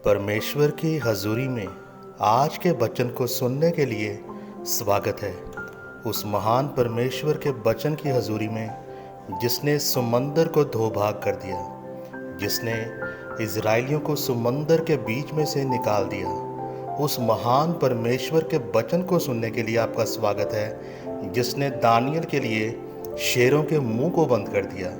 परमेश्वर की हजूरी में आज के वचन को सुनने के लिए स्वागत है। उस महान परमेश्वर के वचन की हजूरी में जिसने समंदर को धो भाग कर दिया, जिसने इजराइलियों को समंदर के बीच में से निकाल दिया, उस महान परमेश्वर के वचन को सुनने के लिए आपका स्वागत है, जिसने दानियल के लिए शेरों के मुंह को बंद कर दिया।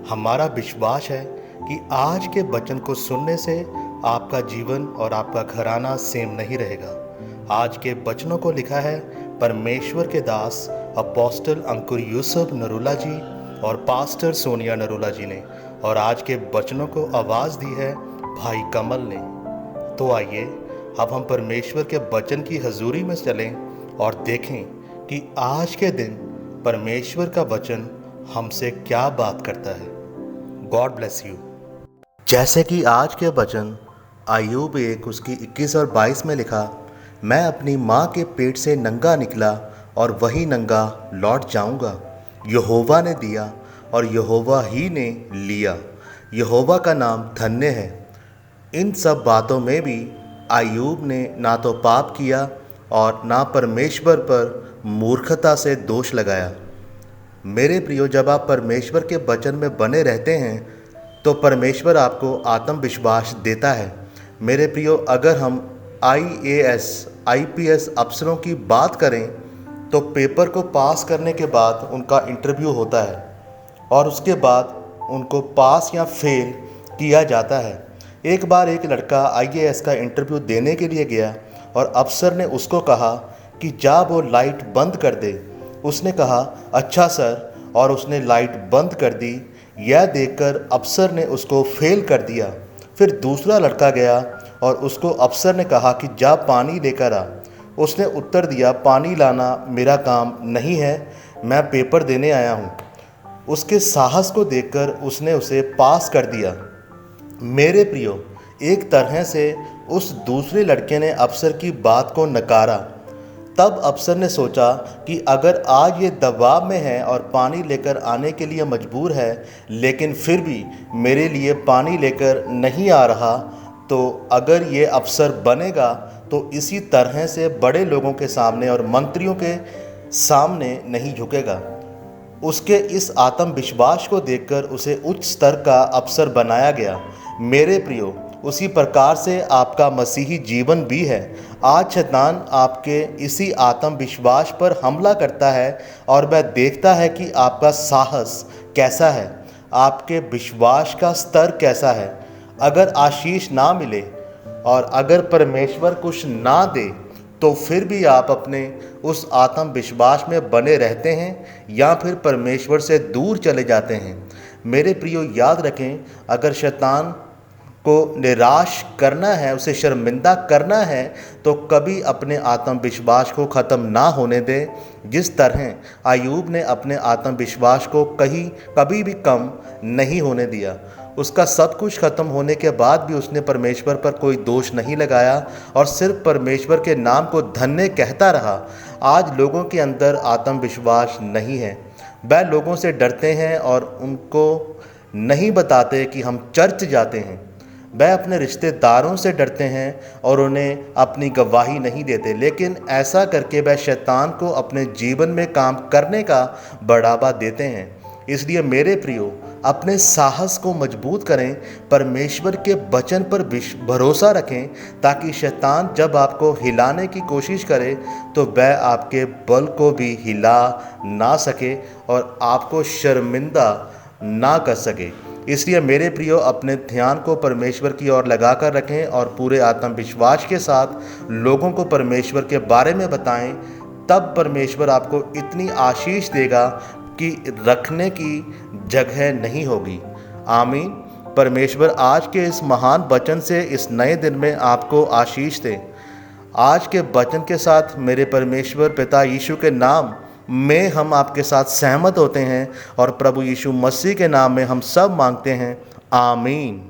हमारा विश्वास है कि आज के वचन को सुनने से आपका जीवन और आपका घराना सेम नहीं रहेगा। आज के वचनों को लिखा है परमेश्वर के दास अपोस्टल अंकुर यूसुफ नरूला जी और पास्टर सोनिया नरूला जी ने, और आज के वचनों को आवाज़ दी है भाई कमल ने। तो आइए अब हम परमेश्वर के वचन की हजूरी में चलें और देखें कि आज के दिन परमेश्वर का वचन हमसे क्या बात करता है। God bless you. जैसे कि आज के वचन अय्यूब 1 उसकी 21 और 22 में लिखा, मैं अपनी माँ के पेट से नंगा निकला और वही नंगा लौट जाऊंगा। यहोवा ने दिया और यहोवा ही ने लिया, यहोवा का नाम धन्य है। इन सब बातों में भी अय्यूब ने ना तो पाप किया और ना परमेश्वर पर मूर्खता से दोष लगाया। मेरे प्रियो, जब आप परमेश्वर के वचन में बने रहते हैं तो परमेश्वर आपको आत्मविश्वास देता है। मेरे प्रियो, अगर हम IAS IPS अफसरों की बात करें तो पेपर को पास करने के बाद उनका इंटरव्यू होता है और उसके बाद उनको पास या फेल किया जाता है। एक बार एक लड़का IAS का इंटरव्यू देने के लिए गया और अफसर ने उसको कहा कि जा वो लाइट बंद कर दे। उसने कहा अच्छा सर, और उसने लाइट बंद कर दी। यह देखकर अफसर ने उसको फेल कर दिया। फिर दूसरा लड़का गया और उसको अफसर ने कहा कि जा पानी लेकर आ। उसने उत्तर दिया, पानी लाना मेरा काम नहीं है, मैं पेपर देने आया हूँ। उसके साहस को देखकर उसने उसे पास कर दिया। मेरे प्रियो, एक तरह से उस दूसरे लड़के ने अफसर की बात को नकारा। तब अफसर ने सोचा कि अगर आज ये दबाव में है और पानी लेकर आने के लिए मजबूर है, लेकिन फिर भी मेरे लिए पानी लेकर नहीं आ रहा, तो अगर ये अफसर बनेगा तो इसी तरह से बड़े लोगों के सामने और मंत्रियों के सामने नहीं झुकेगा। उसके इस आत्मविश्वास को देखकर उसे उच्च स्तर का अफसर बनाया गया। मेरे प्रियो, उसी प्रकार से आपका मसीही जीवन भी है। आज शैतान आपके इसी आत्मविश्वास पर हमला करता है और वह देखता है कि आपका साहस कैसा है, आपके विश्वास का स्तर कैसा है। अगर आशीष ना मिले और अगर परमेश्वर कुछ ना दे तो फिर भी आप अपने उस आत्मविश्वास में बने रहते हैं या फिर परमेश्वर से दूर चले जाते हैं। मेरे प्रियो, याद रखें, अगर शैतान को निराश करना है, उसे शर्मिंदा करना है, तो कभी अपने आत्मविश्वास को ख़त्म ना होने दें। जिस तरह अय्यूब ने अपने आत्मविश्वास को कभी भी कम नहीं होने दिया। उसका सब कुछ ख़त्म होने के बाद भी उसने परमेश्वर पर कोई दोष नहीं लगाया और सिर्फ परमेश्वर के नाम को धन्य कहता रहा। आज लोगों के अंदर आत्मविश्वास नहीं है। वह लोगों से डरते हैं और उनको नहीं बताते कि हम चर्च जाते हैं। वह अपने रिश्तेदारों से डरते हैं और उन्हें अपनी गवाही नहीं देते, लेकिन ऐसा करके वह शैतान को अपने जीवन में काम करने का बढ़ावा देते हैं। इसलिए मेरे प्रियो, अपने साहस को मजबूत करें, परमेश्वर के वचन पर भरोसा रखें, ताकि शैतान जब आपको हिलाने की कोशिश करे तो वह आपके बल को भी हिला ना सके और आपको शर्मिंदा ना कर सके। इसलिए मेरे प्रियो, अपने ध्यान को परमेश्वर की ओर लगा कर रखें और पूरे आत्मविश्वास के साथ लोगों को परमेश्वर के बारे में बताएं। तब परमेश्वर आपको इतनी आशीष देगा कि रखने की जगह नहीं होगी। आमीन। परमेश्वर आज के इस महान वचन से इस नए दिन में आपको आशीष दे। आज के वचन के साथ मेरे परमेश्वर पिता यीशु के नाम में हम आपके साथ सहमत होते हैं और प्रभु यीशु मसीह के नाम में हम सब मांगते हैं। आमीन।